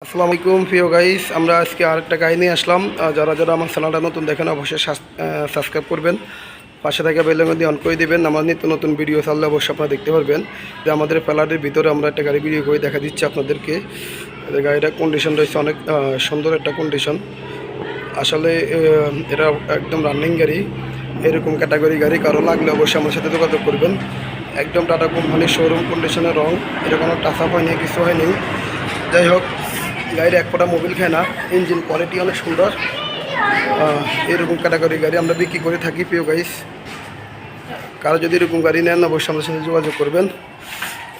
আসসালামু আলাইকুম প্রিয় গাইস, আমরা আজকে আরেকটা গাড়ি নিয়ে আসলাম। যারা যারা আমার চ্যানেলটা নতুন দেখেন অবশ্যই সাবস্ক্রাইব করবেন, পাশে থাকা বেল আইকন দিয়ে অন করে দেবেন। আমার নিত্য নতুন ভিডিও চাললে অবশ্যই আপনারা দেখতে পারবেন। যে আমাদের প্যালারের ভিতরে আমরা একটা গাড়ি ভিডিও করে দেখা দিচ্ছি আপনাদেরকে। গাড়িটার কন্ডিশন রয়েছে অনেক সুন্দর একটা কন্ডিশন। আসলে এটা একদম রানিং গাড়ি। এরকম ক্যাটাগরি গাড়ি কারো লাগলে অবশ্যই আমার সাথে যোগাযোগ করবেন। একদম টাটা কোম্পানির শোরুম কন্ডিশনের রং, এটা কোনো টাচ আপ হয়নি, কিছু হয়নি। যাই হোক, গাড়ির এক ফোঁটা মোবিল খায় না, ইঞ্জিন কোয়ালিটি অনেক সুন্দর। এরকম ক্যাটাগরি গাড়ি আমরা বিক্রি করে থাকি প্রিয় গাইস। কারো যদি এরকম গাড়ি নেন অবশ্যই আমাদের সাথে যোগাযোগ করবেন।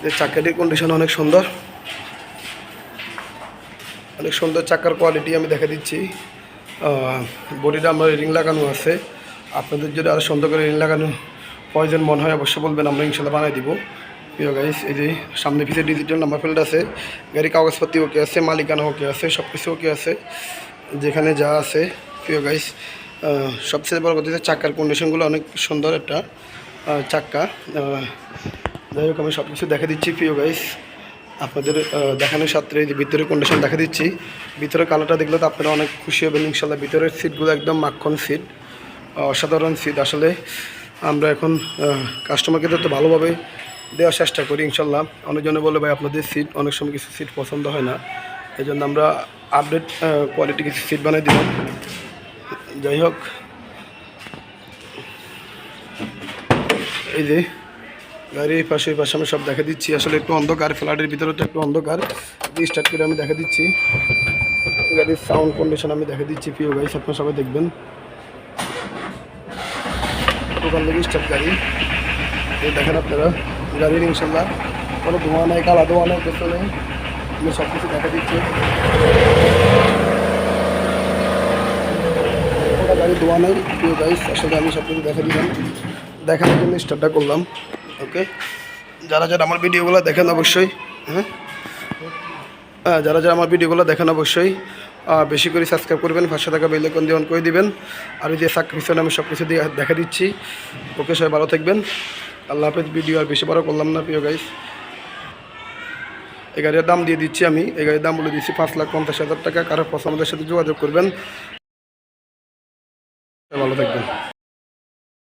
যে চাকাটির কন্ডিশন অনেক সুন্দর, অনেক সুন্দর চাকার কোয়ালিটি আমি দেখা দিচ্ছি। বডিটা আমার রিং লাগানো আছে। আপনাদের যদি আরও সুন্দর করে রিং লাগানো প্রয়োজন মনে হয় অবশ্যই বলবেন, আমরা ইনশাল্লাহ বানাই দিব প্রিয় গাইস। এই যে সামনে পিছিয়ে ডিজিটাল নাম্বার প্লেট আছে, গাড়ি কাগজপত্র ওকে আছে, মালিকানা ওকে আছে, সব কিছু ওকে আছে যেখানে যা আছে প্রিয় গাইস। সবচেয়ে বড় কথা হচ্ছে চাকার কন্ডিশনগুলো অনেক সুন্দর একটা চাক্কা। যাই হোক, আমি সব কিছু দেখা দিচ্ছি প্রিয় গাইস আপনাদের দেখানোর সাথে। এই যে ভিতরের কন্ডিশন দেখা দিচ্ছি, ভিতরের কালারটা দেখলে তো আপনারা অনেক খুশি হবেন ইনশাল্লাহ। ভিতরের সিটগুলো একদম মাখন সিট, অসাধারণ সিট। আসলে আমরা এখন কাস্টমারকে তো ভালোভাবে দেওয়ার চেষ্টা করি ইনশাল্লাহ। অনেকজনে বলে ভাই আপনাদের সিট অনেক সময় কিছু সিট পছন্দ হয় না, এই জন্য আমরা আপডেট কোয়ালিটি কিছু সিট বানিয়ে দিলাম। যাই হোক, এই যে গাড়ির পাশে আমি সব দেখা দিচ্ছি। আসলে একটু অন্ধকার, ফ্ল্যাটের ভিতরে তো একটু অন্ধকার। স্টার্ট করে আমি দেখা দিচ্ছি, গাড়ির সাউন্ড কন্ডিশন আমি দেখা দিচ্ছি প্রিয় গাইস, আপনারা সবাই দেখবেন। দোকান থেকে স্টার্ট গাড়ি দেখেন আপনারা, গাড়ির ইনশাল্লাহ কোনো ধোঁয়া নেই, কালা ধোঁয়া নেই, কিছু নেই। আমি সব কিছু দেখা দিচ্ছি। গাড়ি ধোঁয়া নেই প্রিয় গাইস, আসলে আমি সব কিছু দেখা দিলাম, দেখানোর জন্য স্টার্টটা করলাম। ওকে, যারা যারা আমার ভিডিওগুলো দেখেন অবশ্যই, যারা যারা আমার ভিডিওগুলো দেখেন অবশ্যই বেশি করে সাবস্ক্রাইব করবেন, পাশে থাকা বেল আইকন দিয়ে অন করে দিবেন। আর এই যে সাবস্ক্রিপশনে আমি সব কিছু দিয়ে দেখা দিচ্ছি। ওকে, সবাই ভালো থাকবেন, আল্লাহ হাফেজ। ভিডিও আর বেশি বড় করলাম না প্রিয় গাইস। এই গাড়ির দাম দিয়ে দিচ্ছি আমি, এই গাড়ির দাম বলে দিচ্ছি 5,50,000 টাকা। কারো পছন্দের সাথে যোগাযোগ করবেন,